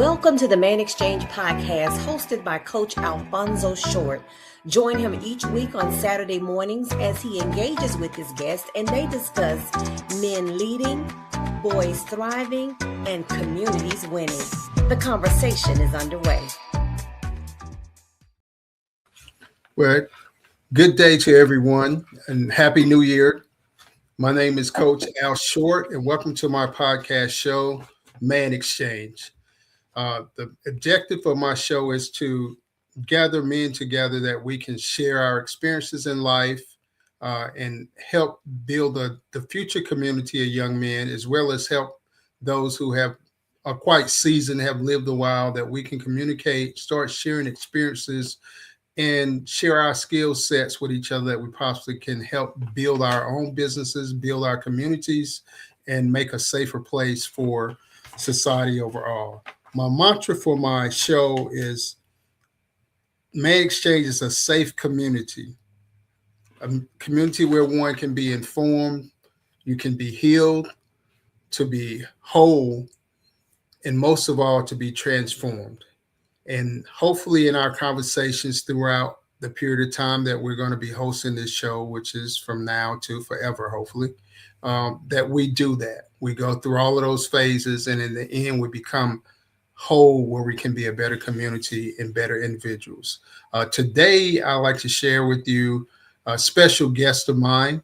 Welcome to the ManXchange podcast hosted by Coach Alfonso Short. Join him each week on Saturday mornings as he engages with his guests and they discuss men leading, boys thriving, and communities winning. The conversation is underway. Well, good day to everyone and Happy New Year. My name is Coach Al Short and welcome to my podcast show, ManXchange. The objective of my show is to gather men together that we can share our experiences in life and help build the future community of young men, as well as help those who are quite seasoned, have lived a while, that we can communicate, start sharing experiences, and share our skill sets with each other that we possibly can help build our own businesses, build our communities, and make a safer place for society overall. My mantra for my show is ManXchange is a safe community, a community where one can be informed, you can be healed, to be whole, and most of all, to be transformed. And hopefully in our conversations throughout the period of time that we're going to be hosting this show, which is from now to forever, hopefully, that we do that. We go through all of those phases, and in the end, we become whole where we can be a better community and better individuals. Today, I'd like to share with you a special guest of mine.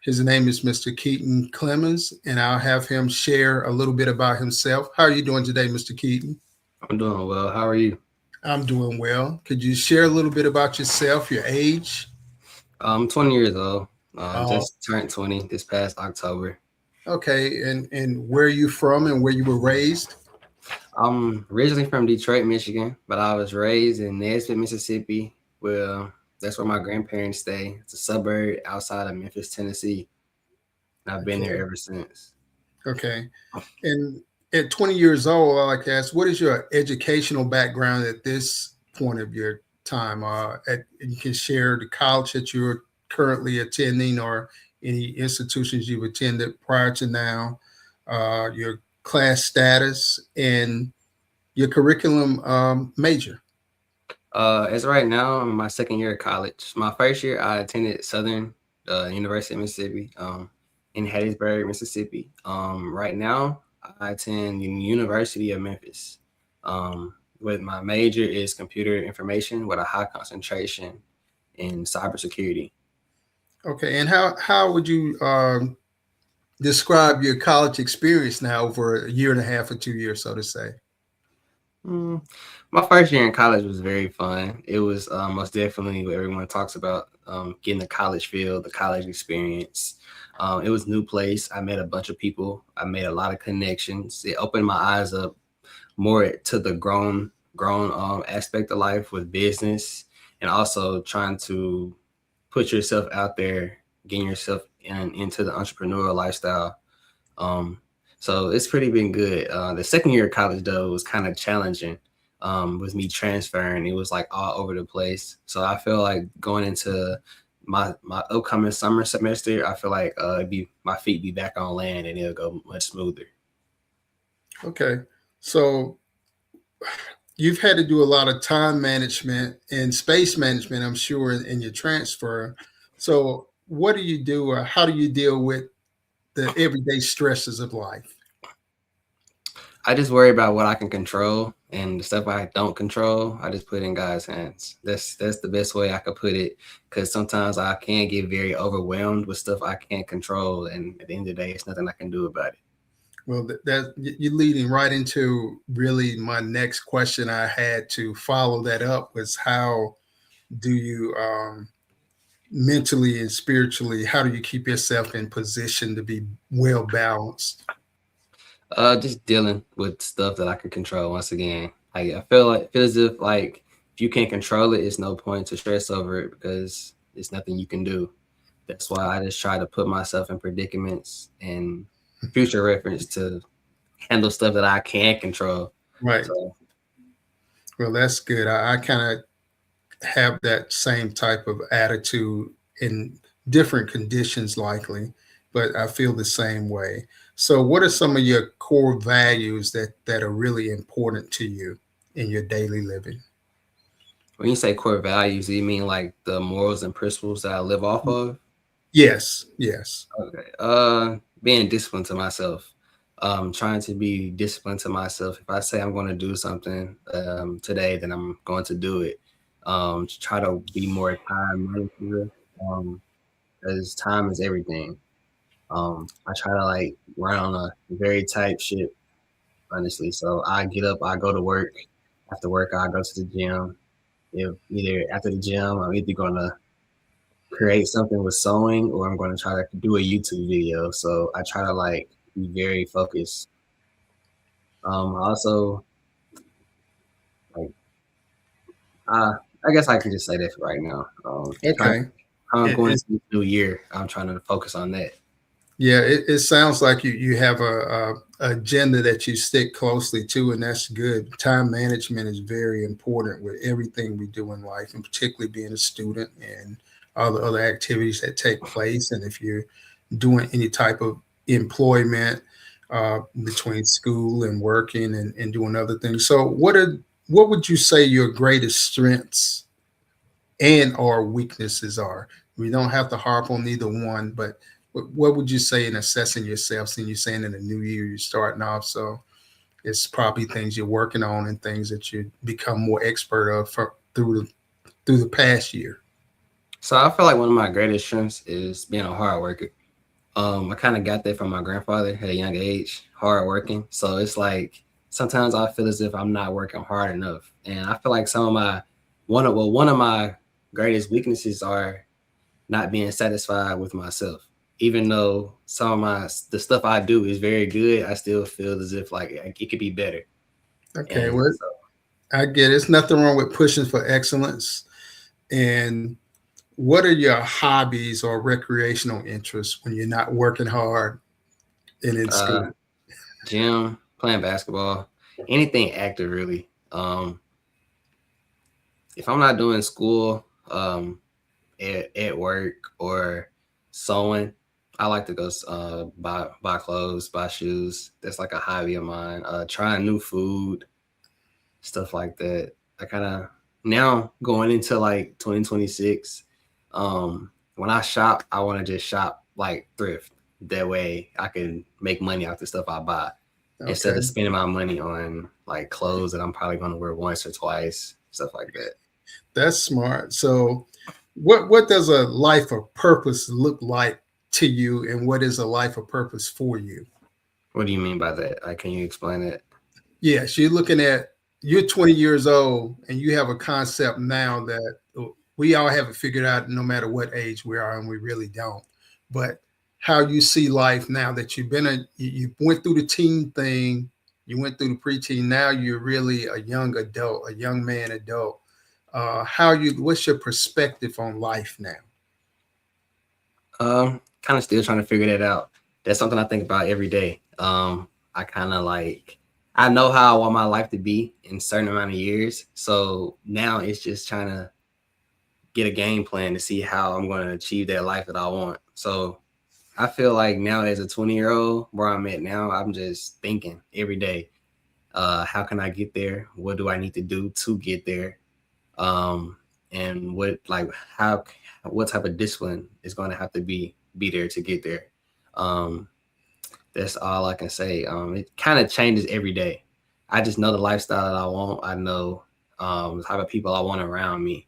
His name is Mr. Keaton Clemons, and I'll have him share a little bit about himself. How are you doing today, Mr. Keaton? I'm doing well. How are you? I'm doing well. Could you share a little bit about yourself, your age? I'm 20 years old. Just turned 20 this past October. Okay, and where are you from and where you were raised? I'm originally from Detroit, Michigan, but I was raised in Nesbitt, Mississippi. Well, that's where my grandparents stay. It's a suburb outside of Memphis, Tennessee. And I've been there ever since. Okay. And at 20 years old, I like to ask, what is your educational background at this point of your time? You can share the college that you're currently attending or any institutions you've attended prior to now, your class status, and your curriculum major. As right now, I'm in my second year of college. My first year, I attended Southern University of Mississippi in Hattiesburg, Mississippi. Right now, I attend the University of Memphis. With my major is computer information with a high concentration in cybersecurity. Okay, and how would you describe your college experience now over a year and a half or 2 years, so to say? My first year in college was very fun. It was most definitely what everyone talks about, getting the college feel, the college experience. It was a new place. I met a bunch of people. I made a lot of connections. It opened my eyes up more to the grown aspect of life with business, and also trying to put yourself out there, getting yourself into the entrepreneurial lifestyle. So it's pretty been good. The second year of college, though, was kind of challenging with me transferring. It was like all over the place. So I feel like going into my upcoming summer semester, I feel like my feet be back on land and it'll go much smoother. Okay. So you've had to do a lot of time management and space management, I'm sure, in your transfer. So what do you do, or how do you deal with the everyday stresses of life? I just worry about what I can control, and the stuff I don't control, I just put in God's hands. That's the best way I could put it, because sometimes I can get very overwhelmed with stuff I can't control, and at the end of the day, it's nothing I can do about it. Well, that you're leading right into really my next question. I had to follow that up was, how do you mentally and spiritually, how do you keep yourself in position to be well balanced? Just dealing with stuff that I can control. Once again, I feel as if if you can't control it, it's no point to stress over it because it's nothing you can do. That's why I just try to put myself in predicaments and future reference to handle stuff that I can't control. Right. So, well, that's good. I kind of have that same type of attitude in different conditions, likely, but I feel the same way. So, what are some of your core values that are really important to you in your daily living? When you say core values, do you mean like the morals and principles that I live off of? Yes, yes. Okay. Being disciplined to myself. Trying to be disciplined to myself. If I say I'm going to do something today, then I'm going to do it. Try to be more time mindful. Because time is everything. I try to like run on a very tight ship, honestly. So I get up, I go to work. After work, I go to the gym. If either after the gym, I'm either gonna create something with sewing or I'm gonna try to do a YouTube video. So I try to like be very focused. Also like I guess I can just say that for right now. Trying Okay. I'm It, going it, into the new year. I'm trying to focus on that. yeah, it sounds like you have a agenda that you stick closely to, and that's good. Time management is very important with everything we do in life, and particularly being a student and all the other activities that take place. And if you're doing any type of employment between school and working and doing other things. So, what would you say your greatest strengths and or weaknesses are? We don't have to harp on either one, but what would you say in assessing yourself? Since you're saying in the new year you're starting off, so it's probably things you're working on and things that you become more expert of through the past year. So I feel like one of my greatest strengths is being a hard worker. I kind of got that from my grandfather at a young age, hard working. So it's like sometimes I feel as if I'm not working hard enough, and I feel like some of my one of my greatest weaknesses are not being satisfied with myself. Even though some of the stuff I do is very good, I still feel as if like it could be better. Okay, And well, I get it. It's nothing wrong with pushing for excellence. And what are your hobbies or recreational interests when you're not working hard and in uh, school? gym, playing basketball, anything active really. If I'm not doing school, at work or sewing. I like to go buy clothes, buy shoes. That's like a hobby of mine. Trying new food, stuff like that. I kind of now going into like 2026. When I shop, I want to just shop like thrift. That way, I can make money off the stuff I buy instead of Okay. spending my money on like clothes that I'm probably going to wear once or twice, stuff like that. That's smart. So, what does a life of purpose look like to you, and what is a life of purpose for you? What do you mean by that? Like, can you explain it? Yes, you're 20 years old, and you have a concept now that we all have it figured out, no matter what age we are, and we really don't. But how you see life now that you went through the teen thing, you went through the preteen. Now you're really a young adult, a young man adult. What's your perspective on life now? Kind of still trying to figure that out. That's something I think about every day. I kind of like I know how I want my life to be in a certain amount of years. So now it's just trying to get a game plan to see how I'm going to achieve that life that I want. So I feel like now as a 20-year-old, where I'm at now, I'm just thinking every day, how can I get there? What do I need to do to get there? Um, and what type of discipline is going to have to be there to get there. Um, that's all I can say. It kind of changes every day. I just know the lifestyle that I want. I know the type of people I want around me,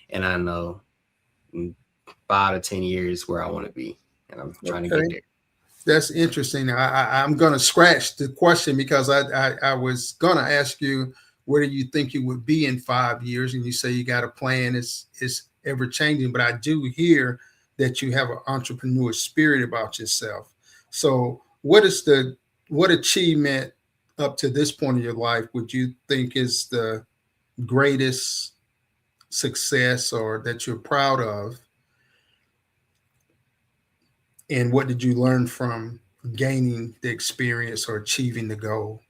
and I know in 5 to 10 years where I want to be, and I'm trying to get Okay, there. that's interesting. I'm going to scratch the question because I was going to ask you where do you think you would be in 5 years, and you say you got a plan. It's ever changing, but I do hear that you have an entrepreneur spirit about yourself. So, what achievement up to this point of your life would you think is the greatest success or that you're proud of? And what did you learn from gaining the experience or achieving the goal?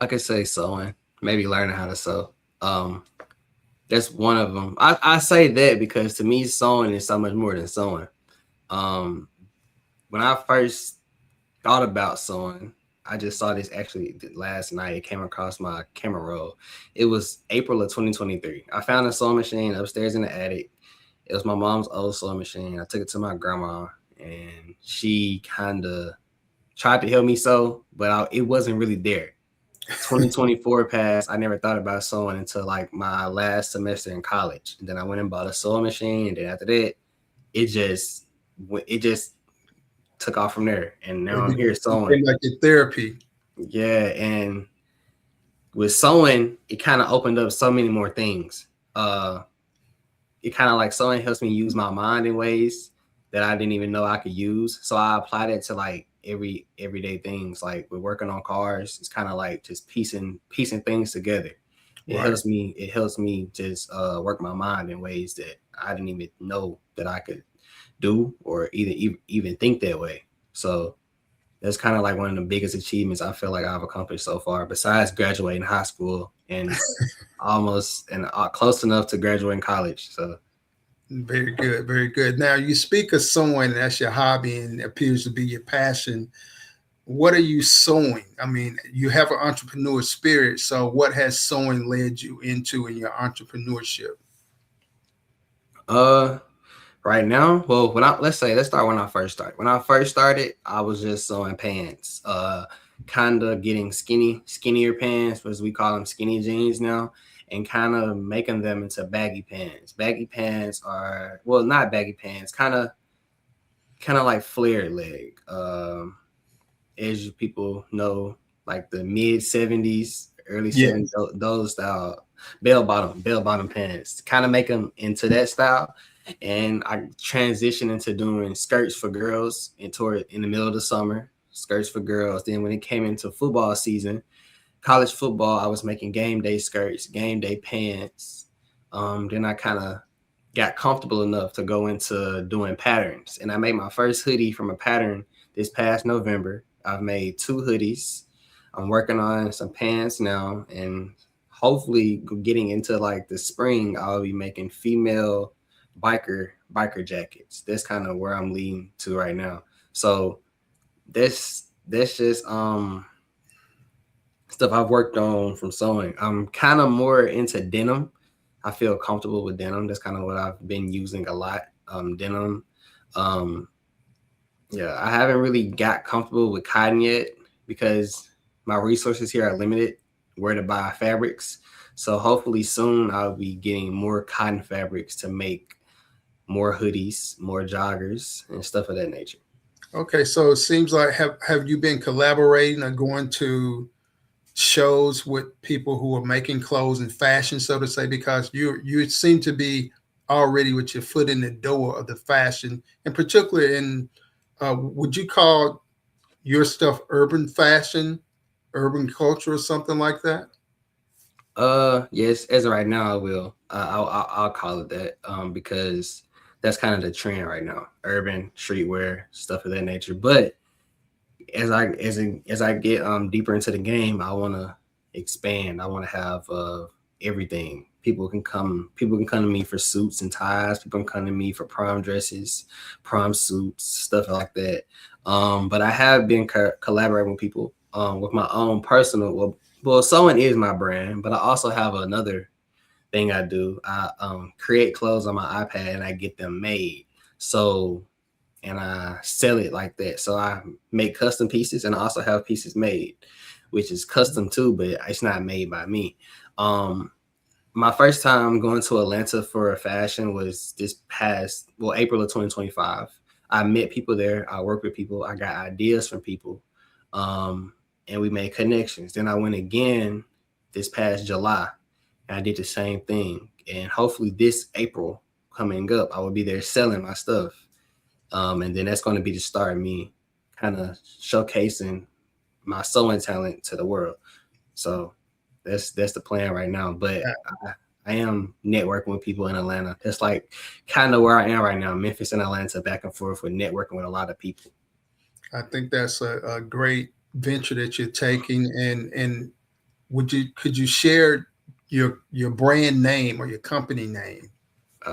I could say sewing, maybe learning how to sew. Um, that's one of them. I say that because to me, sewing is so much more than sewing. Um, when I first thought about sewing, I just saw this actually last night. It came across my camera roll. It was April of 2023. I found a sewing machine upstairs in the attic. It was my mom's old sewing machine. I took it to my grandma, and she kind of tried to help me sew, but it wasn't really there. 2024 passed. I never thought about sewing until like my last semester in college. And then I went and bought a sewing machine. And then after that, it just took off from there. And now I'm here sewing. Like your therapy. Yeah. And with sewing, it kind of opened up so many more things. It kind of like sewing helps me use my mind in ways that I didn't even know I could use. So I applied it to like everyday things. Like with working on cars, it's kind of like just piecing things together. It helps me just work my mind in ways that I didn't even know that I could do or even think that way. So that's kind of like one of the biggest achievements I feel like I've accomplished so far, besides graduating high school and almost and close enough to graduating college. So very good, very good. Now you speak of sewing, that's your hobby and appears to be your passion. What are you sewing? I mean, you have an entrepreneur spirit. So what has sewing led you into in your entrepreneurship? Right now, well, let's start when I first started. When I first started, I was just sewing pants, kind of getting skinnier pants, as we call them, skinny jeans now, and kind of making them into baggy pants. Baggy pants are, well, not baggy pants, kind of like flared leg. As you people know, like the mid 70s, early 70s, those style bell bottom pants, kind of make them into that style. And I transitioned into doing skirts for girls in the middle of the summer, skirts for girls. Then when it came into football season, college football, I was making game day skirts, game day pants. Then I kind of got comfortable enough to go into doing patterns. And I made my first hoodie from a pattern this past November. I've made 2 hoodies. I'm working on some pants now, and hopefully getting into like the spring, I'll be making female biker jackets. That's kind of where I'm leading to right now. So that's just stuff I've worked on from sewing. I'm kind of more into denim. I feel comfortable with denim. That's kind of what I've been using a lot. Denim. Yeah, I haven't really got comfortable with cotton yet because my resources here are limited where to buy fabrics. So hopefully soon I'll be getting more cotton fabrics to make more hoodies, more joggers, and stuff of that nature. Okay, so it seems like have you been collaborating or going to shows with people who are making clothes and fashion, so to say, because you seem to be already with your foot in the door of the fashion, and particularly in would you call your stuff urban fashion, urban culture, or something like that? Yes, as of right now, I will. I'll call it that because that's kind of the trend right now, urban streetwear, stuff of that nature. But as I get deeper into the game, I want to expand. I want to have everything. People can come to me for suits and ties. People can come to me for prom dresses, prom suits, stuff like that. But I have been collaborating with people with my own personal. Well, sewing is my brand, but I also have another thing I do. I create clothes on my iPad and I get them made. So, and I sell it like that. So I make custom pieces and I also have pieces made, which is custom too, but it's not made by me. My first time going to Atlanta for a fashion was April of 2025. I met people there. I worked with people. I got ideas from people. And we made connections. Then I went again this past July and I did the same thing. And hopefully this April coming up, I will be there selling my stuff. And then that's going to be the start of me kind of showcasing my sewing talent to the world. So that's the plan right now. But I am networking with people in Atlanta. That's like kind of where I am right now. Memphis and Atlanta, back and forth with networking with a lot of people. I think that's a great venture that you're taking. And could you share your brand name or your company name?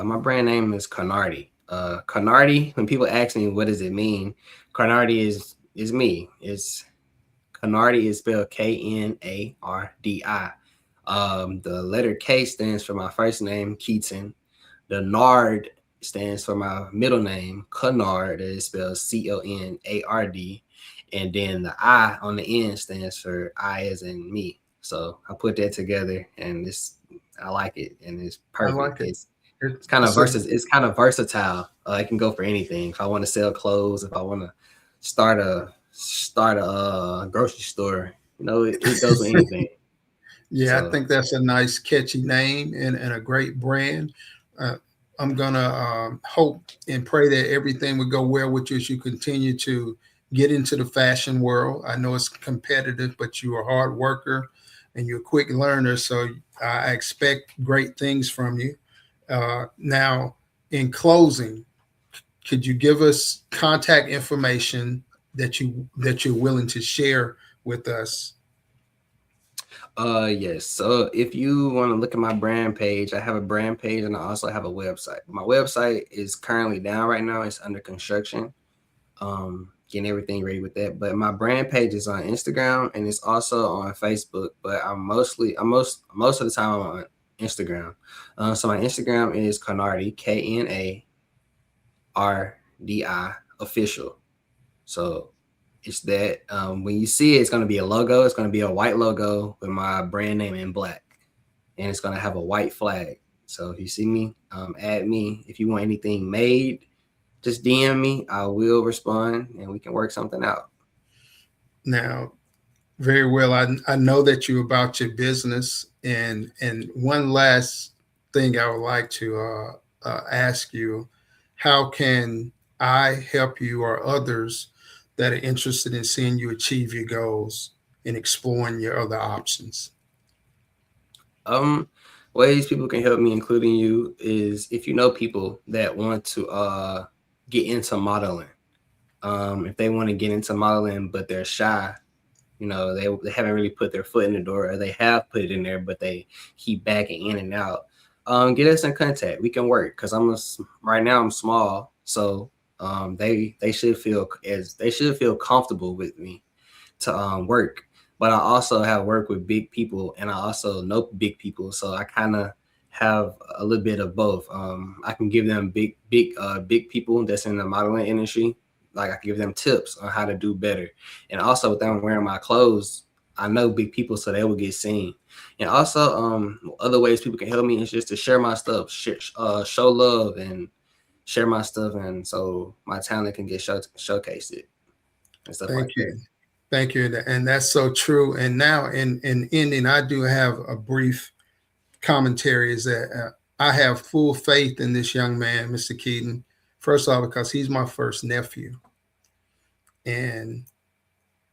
My brand name is Carnardi. Carnardi. When people ask me what does it mean, Carnardi is me. It's Carnardi is spelled Knardi. The letter K stands for my first name, Keaton. The Nard stands for my middle name, Kennard. That is spelled Conard. And then the I on the end stands for I as in me. So I put that together, and I like it, and it's I perfect. like it. It's kind of versatile. It can go for anything. If I want to sell clothes, if I want to start a grocery store, it goes with anything. Yeah, I think that's a nice, catchy name and a great brand. I'm gonna hope and pray that everything would go well with you as you continue to get into the fashion world. I know it's competitive, but you're a hard worker and you're a quick learner, so I expect great things from you. Now, in closing, could you give us contact information that you're willing to share with us? Yes. So if you want to look at my brand page, I have a brand page and I also have a website. My website is currently down right now. It's under construction. Getting everything ready with that. But my brand page is on Instagram and it's also on Facebook. But most of the time I'm on Instagram. So my Instagram is Knardi, Knardi official. So it's that when you see it, it's going to be a logo. It's going to be a white logo with my brand name in black, and it's going to have a white flag. So if you see me, add me. If you want anything made, just DM me. I will respond, and we can work something out. Now, very well. I know that you're about your business, and one last thing I would like to ask you: how can I help you or others that are interested in seeing you achieve your goals and exploring your other options? Ways people can help me, including you, is if you know people that want to get into modeling. If they want to get into modeling but they're shy, they haven't really put their foot in the door, or they have put it in there but they keep backing in and out. Get us in contact. We can work because right now I'm small, so they should feel comfortable with me to work. But I also have worked with big people, and I also know big people, so I kind of have a little bit of both. I can give them big people that's in the modeling industry. Like I can give them tips on how to do better, and also with them wearing my clothes, I know big people, so they will get seen. And also, other ways people can help me is just to share my stuff, show love, and share my stuff, and so my talent can get showcased and stuff like that. Thank you. And that's so true. And now in ending, I do have a brief commentary is that I have full faith in this young man, Mr. Keaton. First of all, because he's my first nephew. And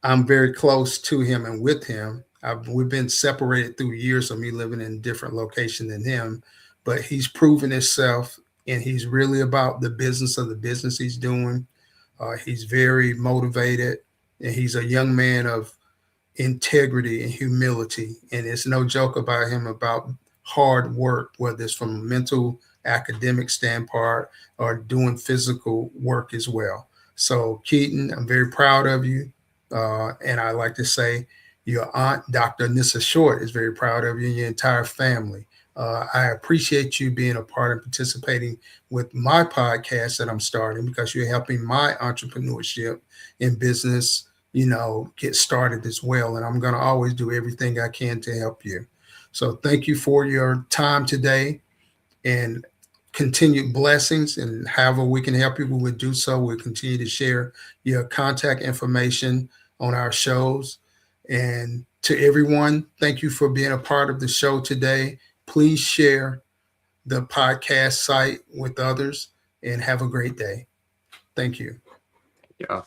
I'm very close to him and with him. We've been separated through years of me living in a different location than him, but he's proven himself and he's really about the business of the business he's doing. He's very motivated and he's a young man of integrity and humility. And it's no joke about him about hard work, whether it's from a mental, academic standpoint or doing physical work as well. So Keaton, I'm very proud of you. And I like to say your aunt, Dr. Nissa Short, is very proud of you and your entire family. I appreciate you being a part and participating with my podcast that I'm starting because you're helping my entrepreneurship in business, get started as well. And I'm going to always do everything I can to help you. So thank you for your time today and continued blessings. And however we can help you, we would do so. We'll continue to share your contact information on our shows. And to everyone, thank you for being a part of the show today. Please share the podcast site with others and have a great day. Thank you. Yeah.